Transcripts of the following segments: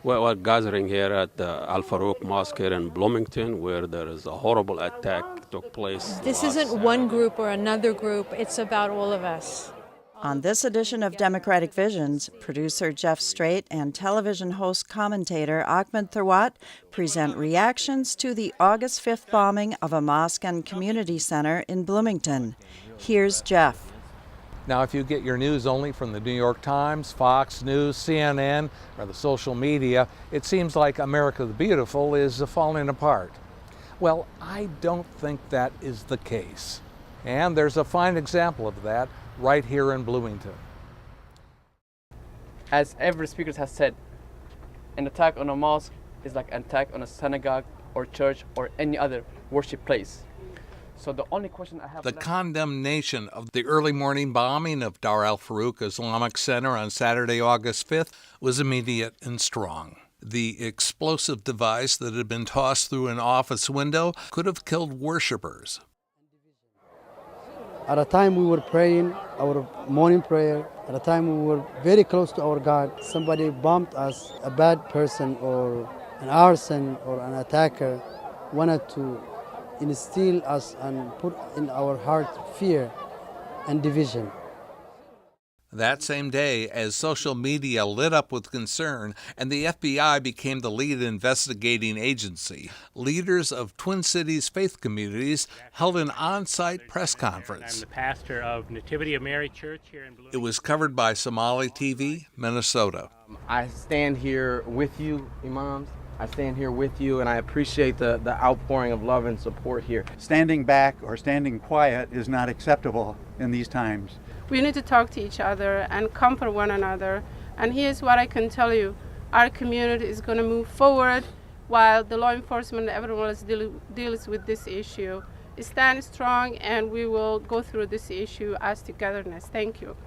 We're gathering here at the Farooq Mosque here in Bloomington, where there is a horrible attack took place. This isn't one group or another group, it's about all of us. On this edition of Democratic Visions, producer Jeff Strate and television host commentator Ahmed Tharwat present reactions to the August 5th bombing of a mosque and community center in Bloomington. Here's Jeff. Now, if you get your news only from the New York Times, Fox News, CNN, or the social media, it seems like America the Beautiful is falling apart. Well, I don't think that is the case. And there's a fine example of that right here in Bloomington. As every speaker has said, an attack on a mosque is like an attack on a synagogue or church or any other worship place. So the only question I have... The condemnation of the early morning bombing of Dar al-Farooq Islamic Center on Saturday, August 5th was immediate and strong. The explosive device that had been tossed through an office window could have killed worshipers. At a time we were praying our morning prayer, at a time we were very close to our God, somebody bombed us. A bad person or an arson or an attacker wanted to instill us and put in our heart fear and division. That same day, as social media lit up with concern and the FBI became the lead investigating agency, leaders of Twin Cities faith communities held an on-site press conference. I'm the pastor of Nativity of Mary Church here in Bloomington. It was covered by Somali TV, Minnesota. I stand here with you, Imams. I stand here with you, and I appreciate the outpouring of love and support here. Standing back or standing quiet is not acceptable in these times. We need to talk to each other and comfort one another. And here's what I can tell you. Our community is going to move forward while the law enforcement and everyone else deals with this issue. Stand strong, and we will go through this issue as togetherness. Thank you.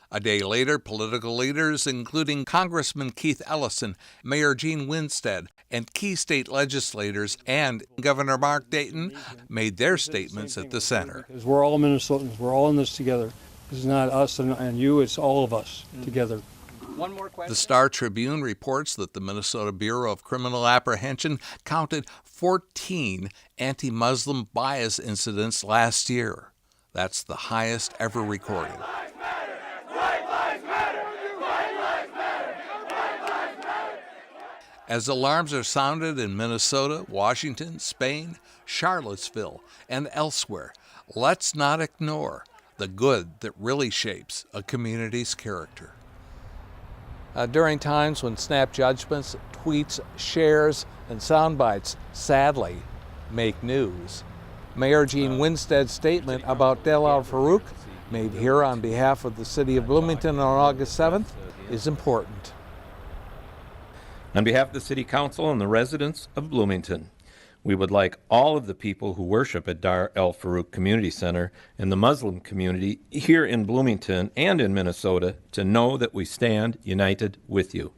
A day later, political leaders, including Congressman Keith Ellison, Mayor Gene Winstead, and key state legislators and Governor Mark Dayton made their statements at the center. Because we're all Minnesotans. We're all in this together. This is not us and you, it's all of us together. One more question. The Star Tribune reports that the Minnesota Bureau of Criminal Apprehension counted 14 anti-Muslim bias incidents last year. That's the highest ever recorded. As alarms are sounded in Minnesota, Washington, Spain, Charlottesville, and elsewhere, let's not ignore the good that really shapes a community's character. During times when snap judgments, tweets, shares, and sound bites sadly make news, Mayor Gene Winstead's statement about Dar al-Farooq, made here on behalf of the city of Bloomington on August 7th, is important. On behalf of the City Council and the residents of Bloomington, we would like all of the people who worship at Dar al-Farooq Community Center and the Muslim community here in Bloomington and in Minnesota to know that we stand united with you.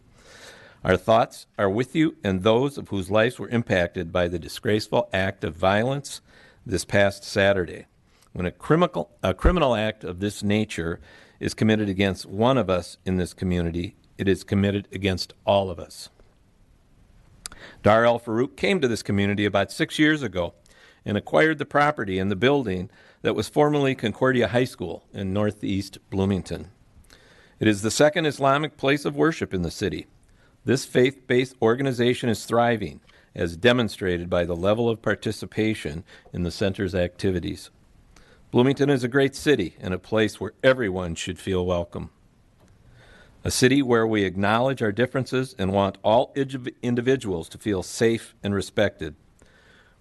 Our thoughts are with you and those of whose lives were impacted by the disgraceful act of violence this past Saturday. When a criminal act of this nature is committed against one of us in this community, it is committed against all of us. Dar al-Farooq came to this community about 6 years ago and acquired the property and the building that was formerly Concordia High School in northeast Bloomington. It is the second Islamic place of worship in the city. This faith-based organization is thriving, as demonstrated by the level of participation in the center's activities. Bloomington is a great city and a place where everyone should feel welcome. A city where we acknowledge our differences and want all individuals to feel safe and respected.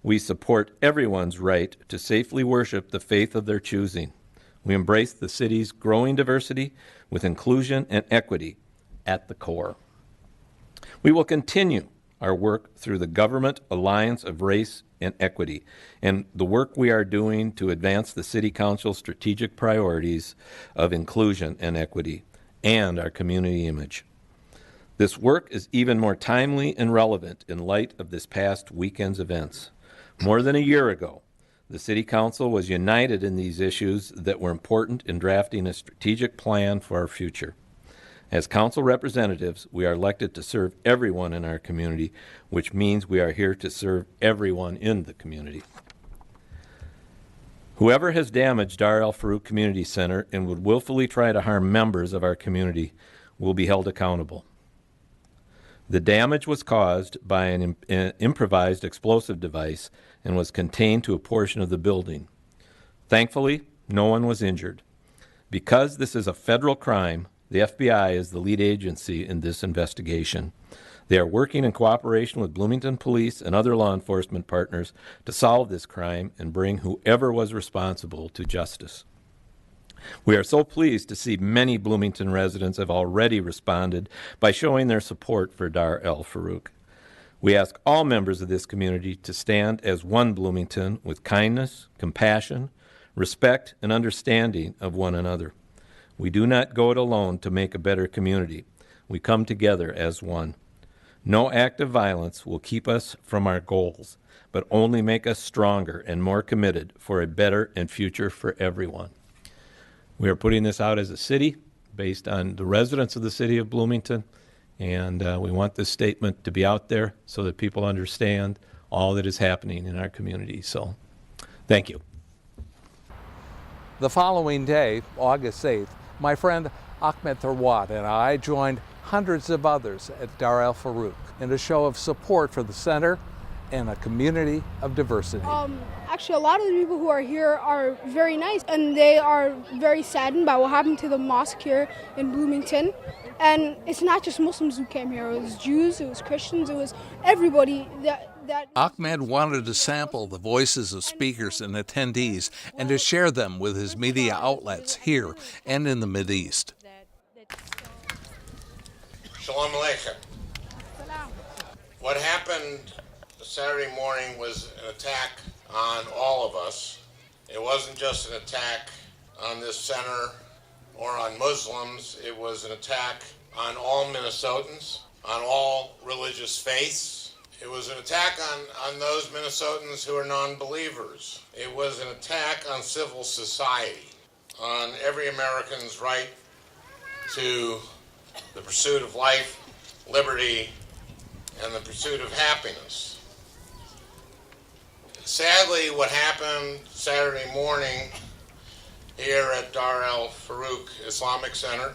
We support everyone's right to safely worship the faith of their choosing. We embrace the city's growing diversity with inclusion and equity at the core. We will continue our work through the Government Alliance of Race and Equity and the work we are doing to advance the City Council's strategic priorities of inclusion and equity and our community image. This work is even more timely and relevant in light of this past weekend's events. More than a year ago, the City Council was united in these issues that were important in drafting a strategic plan for our future. As council representatives, we are elected to serve everyone in our community, which means we are here to serve everyone in the community. Whoever has damaged Dar El Farooq Community Center and would willfully try to harm members of our community will be held accountable. The damage was caused by an improvised explosive device and was contained to a portion of the building. Thankfully, no one was injured. Because this is a federal crime, the FBI is the lead agency in this investigation. They are working in cooperation with Bloomington Police and other law enforcement partners to solve this crime and bring whoever was responsible to justice. We are so pleased to see many Bloomington residents have already responded by showing their support for Dar El Farooq. We ask all members of this community to stand as one Bloomington with kindness, compassion, respect, and understanding of one another. We do not go it alone to make a better community. We come together as one. No act of violence will keep us from our goals, but only make us stronger and more committed for a better and future for everyone. We are putting this out as a city based on the residents of the city of Bloomington, and we want this statement to be out there so that people understand all that is happening in our community. So, thank you. The following day, August 8th, my friend Ahmed Tharwat and I joined hundreds of others at Dar El Farooq in a show of support for the center and a community of diversity. Actually, a lot of the people who are here are very nice, and they are very saddened by what happened to the mosque here in Bloomington. And it's not just Muslims who came here. It was Jews, it was Christians, it was everybody that Ahmed wanted to sample the voices of speakers and attendees and to share them with his media outlets here and in the Mideast. Shalom Aleichem. What happened Saturday morning was an attack on all of us. It wasn't just an attack on this center or on Muslims. It was an attack on all Minnesotans, on all religious faiths. It was an attack on those Minnesotans who are non-believers. It was an attack on civil society, on every American's right to the pursuit of life, liberty, and the pursuit of happiness. Sadly, what happened Saturday morning here at Dar El Farooq Islamic Center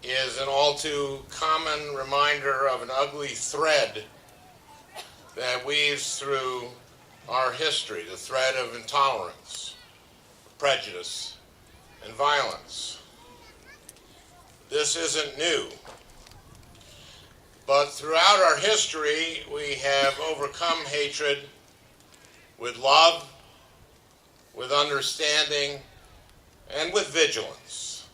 is an all too common reminder of an ugly thread that weaves through our history, the thread of intolerance, prejudice, and violence. This isn't new, but throughout our history we have overcome hatred with love, with understanding, and with vigilance.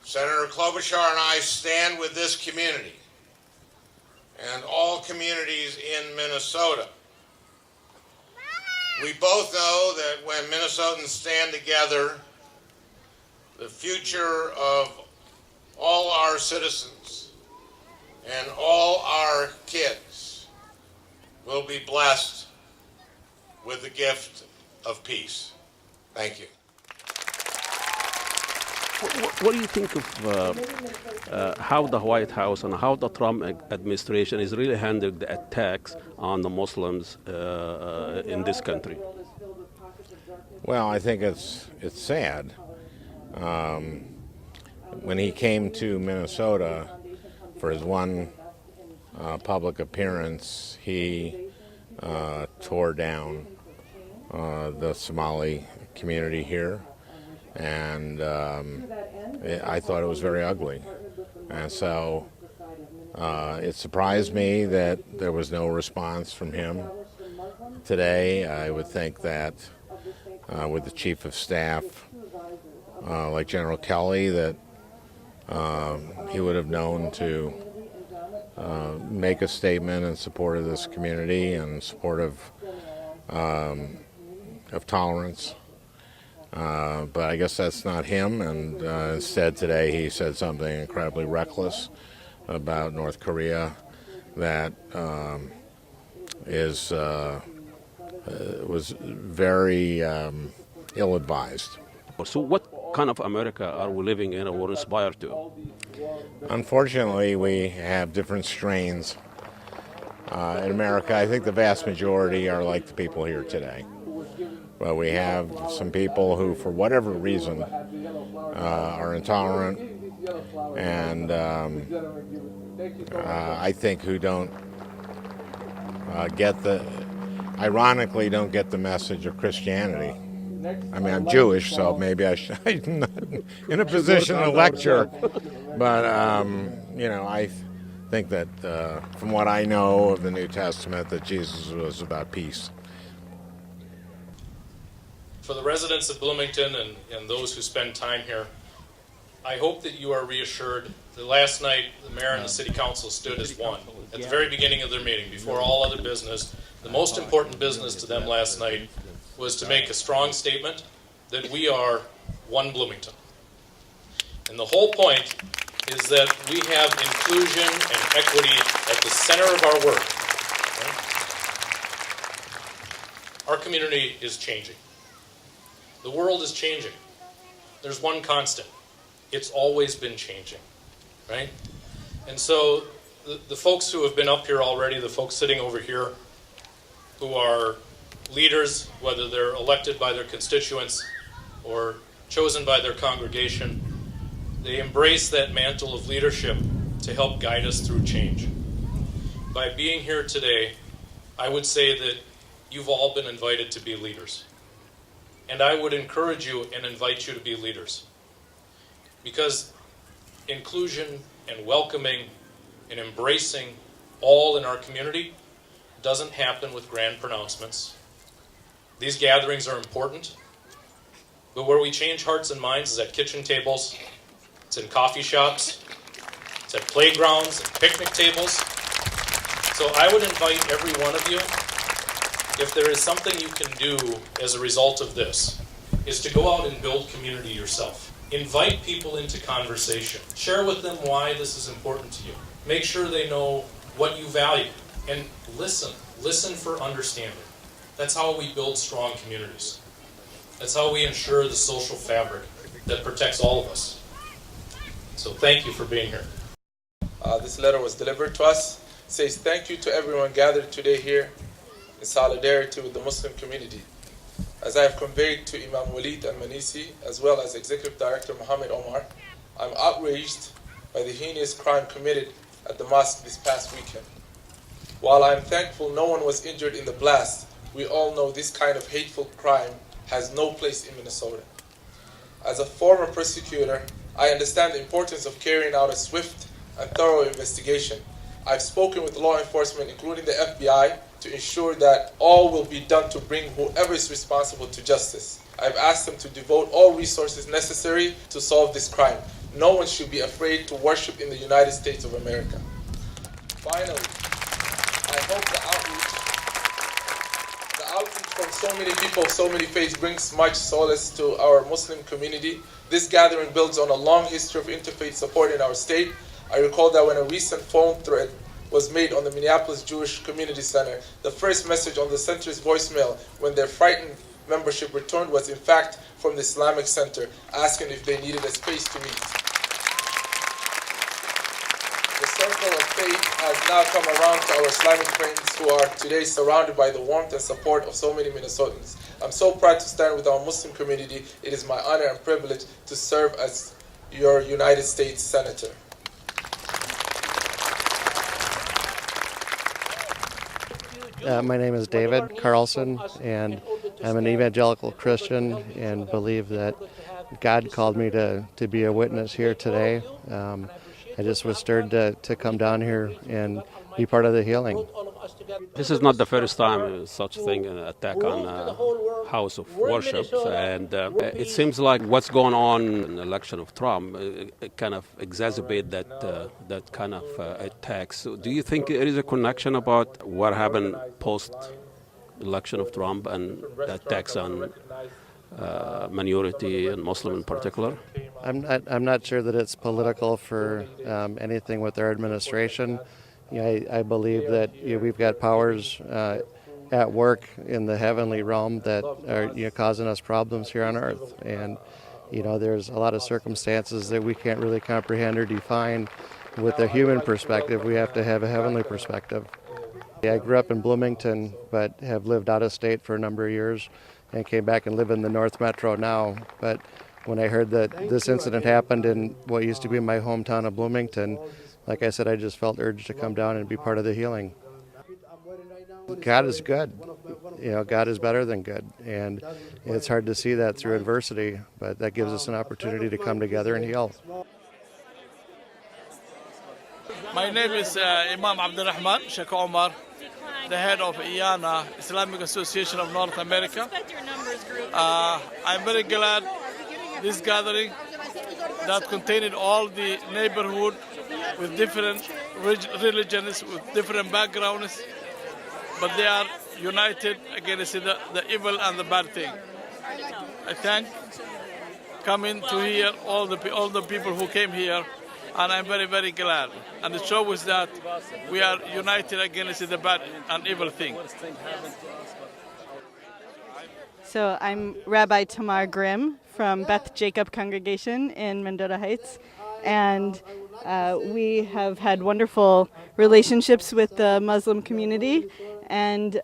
Senator Klobuchar and I stand with this community and all communities in Minnesota. We both know that when Minnesotans stand together, the future of all our citizens and all our kids will be blessed with the gift of peace. Thank you. What do you think of how the White House and how the Trump administration is really handling the attacks on the Muslims in this country? Well, I think it's sad. When he came to Minnesota for his one public appearance, he tore down the Somali community here. And I thought it was very ugly. And so it surprised me that there was no response from him today. I would think that with the Chief of Staff, like General Kelly, that he would have known to make a statement in support of this community and support of tolerance. But I guess that's not him, and instead today he said something incredibly reckless about North Korea that was very ill-advised. So what kind of America are we living in or aspire to? Unfortunately, we have different strains. In America, I think the vast majority are like the people here today. But we have some people who, for whatever reason, are intolerant and I think who don't ironically don't get the message of Christianity. I mean, I'm Jewish, so maybe I'm not in a position to lecture. But, I think that from what I know of the New Testament, that Jesus was about peace. For the residents of Bloomington and those who spend time here, I hope that you are reassured that last night the mayor and the city council stood as one. At the very beginning of their meeting, before all other business, the most important business to them last night was to make a strong statement that we are one Bloomington. And the whole point is that we have inclusion and equity at the center of our work. Right? Our community is changing. The world is changing. There's one constant. It's always been changing, right? And so the folks who have been up here already, the folks sitting over here who are leaders, whether they're elected by their constituents or chosen by their congregation, they embrace that mantle of leadership to help guide us through change. By being here today, I would say that you've all been invited to be leaders. And I would encourage you and invite you to be leaders. Because inclusion and welcoming and embracing all in our community doesn't happen with grand pronouncements. These gatherings are important, but where we change hearts and minds is at kitchen tables, it's in coffee shops, it's at playgrounds and picnic tables. So I would invite every one of you, if there is something you can do as a result of this, is to go out and build community yourself. Invite people into conversation. Share with them why this is important to you. Make sure they know what you value. And listen. Listen for understanding. That's how we build strong communities. That's how we ensure the social fabric that protects all of us. So thank you for being here. This letter was delivered to us. It says thank you to everyone gathered today here in solidarity with the Muslim community. As I have conveyed to Imam Walid al-Manisi, as well as Executive Director Muhammad Omar, I'm outraged by the heinous crime committed at the mosque this past weekend. While I'm thankful no one was injured in the blast, we all know this kind of hateful crime has no place in Minnesota. As a former prosecutor, I understand the importance of carrying out a swift and thorough investigation. I've spoken with law enforcement, including the FBI, to ensure that all will be done to bring whoever is responsible to justice. I've asked them to devote all resources necessary to solve this crime. No one should be afraid to worship in the United States of America. Finally, I hope the outreach from so many people, so many faiths brings much solace to our Muslim community. This gathering builds on a long history of interfaith support in our state. I recall that when a recent phone thread was made on the Minneapolis Jewish Community Center, the first message on the center's voicemail when their frightened membership returned was in fact from the Islamic Center, asking if they needed a space to meet. The circle of faith has now come around to our Islamic friends who are today surrounded by the warmth and support of so many Minnesotans. I'm so proud to stand with our Muslim community. It is my honor and privilege to serve as your United States Senator. My name is David Carlson, and I'm an evangelical Christian and believe that God called me to be a witness here today. I just was stirred to come down here and be part of the healing. This is not the first time such thing, an attack on a house of worship, and it seems like what's going on in the election of Trump it kind of exacerbate that kind of attacks. So do you think there is a connection about what happened post-election of Trump and the attacks on minority and Muslim in particular? I'm not sure that it's political for anything with their administration. I believe that we've got powers at work in the heavenly realm that are causing us problems here on earth, and There's a lot of circumstances that we can't really comprehend or define with a human perspective. We have to have a heavenly perspective. I grew up in Bloomington, but have lived out of state for a number of years and came back and live in the North Metro now. But when I heard that this incident happened in what used to be my hometown of Bloomington, like I said, I just felt urged to come down and be part of the healing. God is good. God is better than good. And it's hard to see that through adversity, but that gives us an opportunity to come together and heal. My name is Imam Abdurrahman Sheikh Omar, the head of IANA, Islamic Association of North America. I'm very glad this gathering that contained all the neighborhood with different religions, with different backgrounds, but they are united against the evil and the bad thing. I thank coming to hear all the people who came here, and I'm very, very glad. And it shows that we are united against the bad and evil thing. So I'm Rabbi Tamar Grimm from Beth Jacob Congregation in Mendota Heights, and we have had wonderful relationships with the Muslim community. And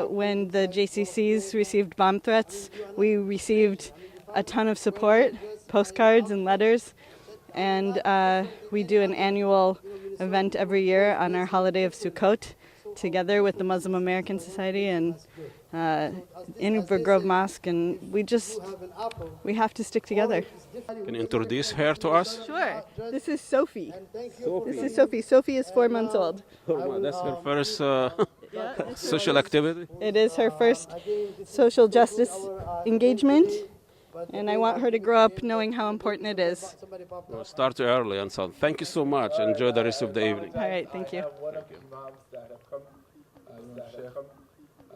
when the JCCs received bomb threats, we received a ton of support, postcards and letters. And we do an annual event every year on our holiday of Sukkot, together with the Muslim American Society and in Grove Mosque, and we have to stick together. Can you introduce her to us? Sure. This is Sophie. This is Sophie. Sophie is 4 months old. That's her first social activity? It is her first social justice engagement, and I want her to grow up knowing how important it is. Well, start early and so on. Thank you so much. Enjoy the rest of the evening. All right, thank you.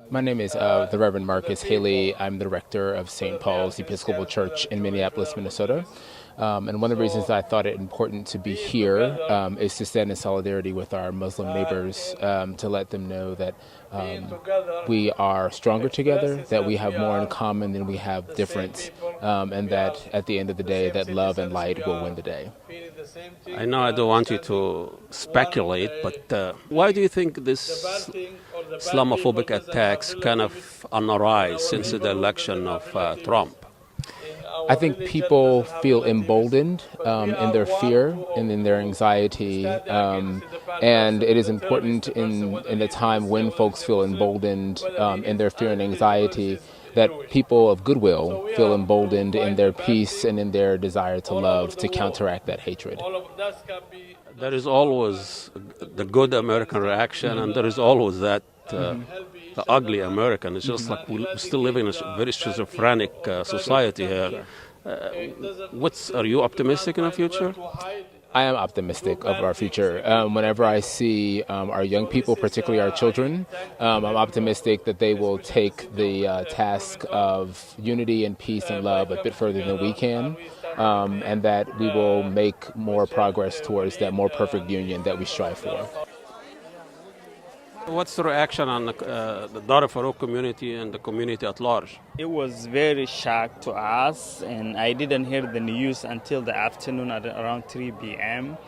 My name is the Reverend Marcus Haley. I'm the rector of St. Paul's Episcopal Church in Minneapolis, Minnesota. And one of the reasons I thought it important to be here is to stand in solidarity with our Muslim neighbors, to let them know that we are stronger together, that we have more in common than we have difference, and that at the end of the day, that love and light will win the day. I know I don't want you to speculate, but why do you think this Islamophobic attacks kind of on the rise since the election of Trump? I think people feel emboldened in their fear and in their anxiety, and it is important in a time when folks feel emboldened in their fear and anxiety that people of goodwill feel emboldened in their peace and in their desire to love to counteract that hatred. There is always the good American reaction, and there is always that the ugly American. It's just like we still live in a very schizophrenic society here. Are you optimistic in the future? I am optimistic of our future. Whenever I see our young people, particularly our children, I'm optimistic that they will take the task of unity and peace and love a bit further than we can, and that we will make more progress towards that more perfect union that we strive for. What's the reaction on the Dar Farooq community and the community at large? It was very shocked to us, and I didn't hear the news until the afternoon at around 3 p.m.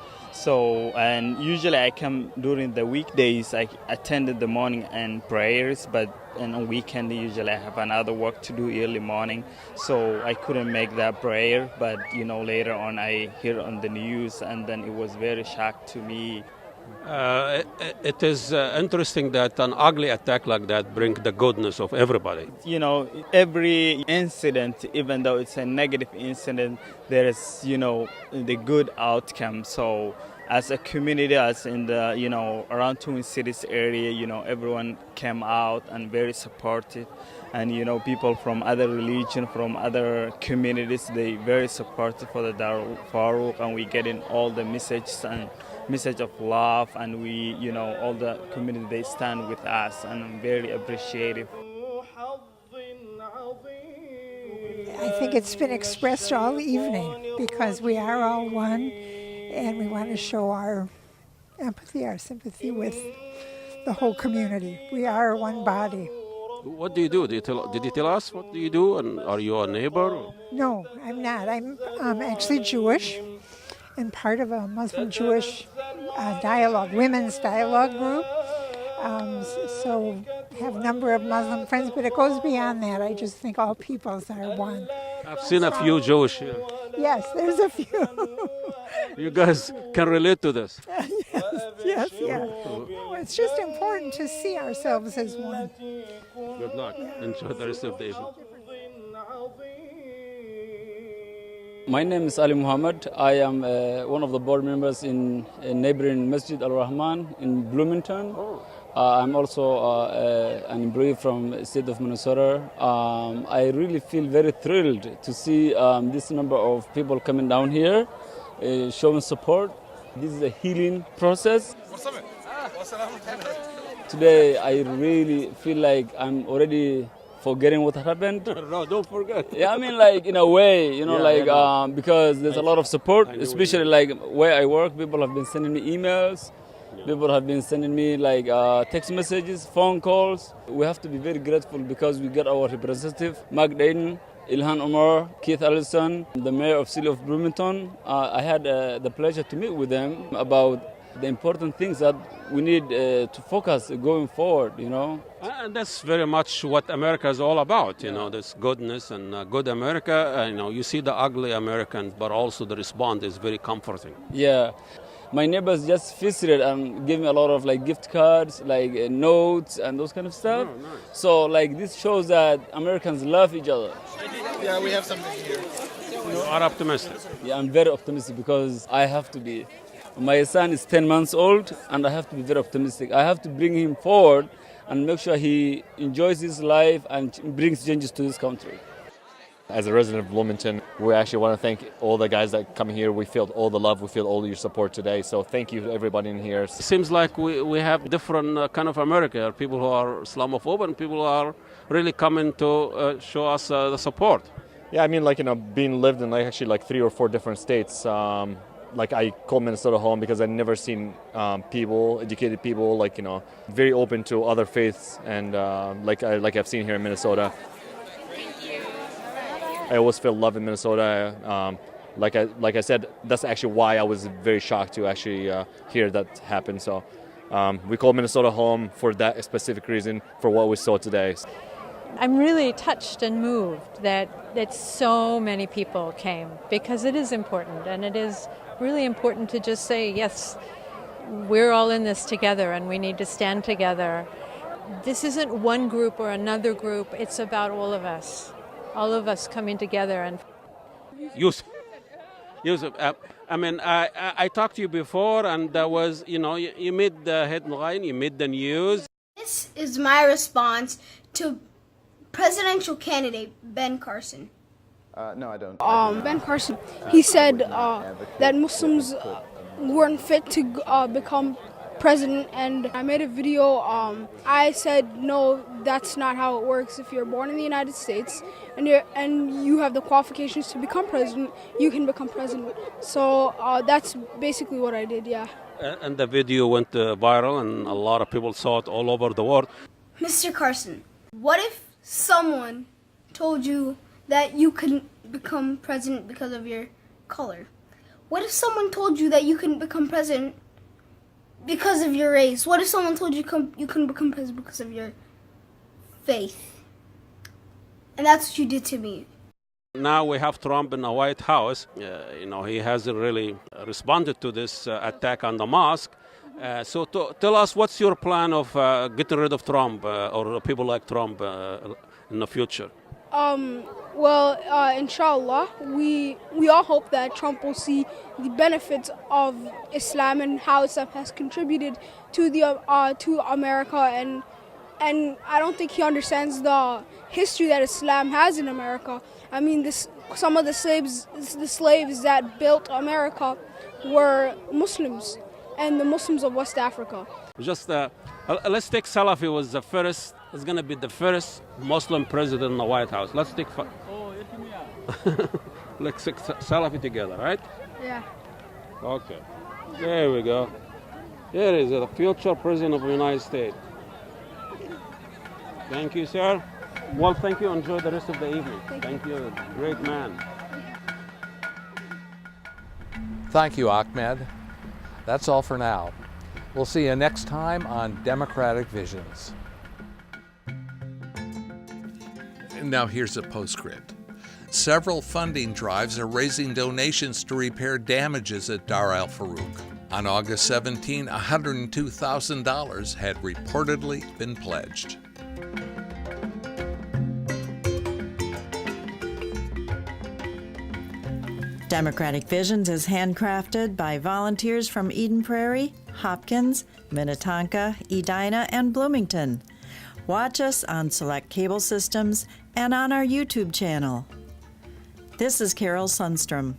And usually I come during the weekdays. I attended the morning and prayers, but on weekend usually I have another work to do early morning, so I couldn't make that prayer. But later on I hear on the news, and then it was very shocked to me. It is interesting that an ugly attack like that brings the goodness of everybody. Every incident, even though it's a negative incident, there is, the good outcome. So as a community, as in the, around Twin Cities area, everyone came out and very supportive. And, people from other religion, from other communities, they very supportive for the Dar Farooq, and we getting all the messages and message of love, and we, all the community, they stand with us, and I'm very appreciative. I think it's been expressed all evening because we are all one, and we want to show our empathy, our sympathy with the whole community. We are one body, What do you do? Did you tell us what do you do? And are you a neighbor? No, I'm not. I'm actually Jewish and part of a Muslim-Jewish dialogue, women's dialogue group. So have a number of Muslim friends, but it goes beyond that. I just think all peoples are one. I've seen a few Jewish here. Yes, there's a few. You guys can relate to this. yes. Well, it's just important to see ourselves as one. Good luck. Enjoy the rest of the evening. My name is Ali Muhammad. I am one of the board members in neighboring Masjid Al-Rahman in Bloomington. I'm also an employee from the state of Minnesota. I really feel very thrilled to see this number of people coming down here, showing support. This is a healing process. Today, I really feel like I'm already forgetting what happened. No, don't forget. Yeah, I mean, like, in a way, because there's a lot of support, especially like where I work. People have been sending me emails. People have been sending me like text messages, phone calls. We have to be very grateful because we got our representative, Mark Dayton, Ilhan Omar, Keith Allison, the mayor of City of Bloomington. I had the pleasure to meet with them about the important things that we need to focus going forward, And that's very much what America is all about, this goodness and good America. You see the ugly Americans, but also the response is very comforting. Yeah. My neighbors just visited and gave me a lot of like gift cards, like notes and those kind of stuff. Oh, nice. So like this shows that Americans love each other. Yeah, we have something here. You are optimistic. Yeah, I'm very optimistic because I have to be. My son is 10 months old and I have to be very optimistic. I have to bring him forward and make sure he enjoys his life and brings changes to this country. As a resident of Bloomington, we actually want to thank all the guys that come here. We feel all the love, we feel all your support today. So thank you to everybody in here. It seems like we have different kind of America. People who are Islamophobe and people who are really coming to show us the support. Yeah, I mean, being lived in actually 3 or 4 different states. I call Minnesota home because I've never seen educated people, very open to other faiths, and like I've seen here in Minnesota. I always feel love in Minnesota. Like I said, that's actually why I was very shocked to actually hear that happen. So we call Minnesota home for that specific reason, for what we saw today. I'm really touched and moved that so many people came, because it is important, and it is really important to just say, yes, we're all in this together and we need to stand together. This isn't one group or another group, it's about all of us coming together. And Yusuf, I talked to you before, and there was, you made the headline, you made the news. This is my response to presidential candidate Ben Carson. No, I don't. Ben Carson, he said that Muslims weren't fit to become president, and I made a video. I said, no, that's not how it works. If you're born in the United States and you have the qualifications to become president, you can become president. So that's basically what I did, yeah. And the video went viral, and a lot of people saw it all over the world. Mr. Carson, what if someone told you that you couldn't become president because of your color? What if someone told you that you couldn't become president because of your race? What if someone told you you couldn't become president because of your faith? And that's what you did to me. Now we have Trump in the White House. He hasn't really responded to this attack on the mosque. So tell us, what's your plan of getting rid of Trump or people like Trump in the future? Inshallah, we all hope that Trump will see the benefits of Islam and how Islam has contributed to America, and I don't think he understands the history that Islam has in America. I mean, some of the slaves that built America were Muslims, and the Muslims of West Africa. Just let's take Salafi was the first. Is going to be the first Muslim president in the White House. Let's take let's take Salafi together, right? Yeah. Okay. There we go. Here is the future president of the United States. Thank you, sir. Well, thank you. Enjoy the rest of the evening. Thank you. Great man. Thank you, Ahmed. That's all for now. We'll see you next time on Democratic Visions. And now here's a postscript. Several funding drives are raising donations to repair damages at Dar al Farooq. On August 17, $102,000 had reportedly been pledged. Democratic Visions is handcrafted by volunteers from Eden Prairie, Hopkins, Minnetonka, Edina, and Bloomington. Watch us on select cable systems and on our YouTube channel. This is Carol Sundstrom.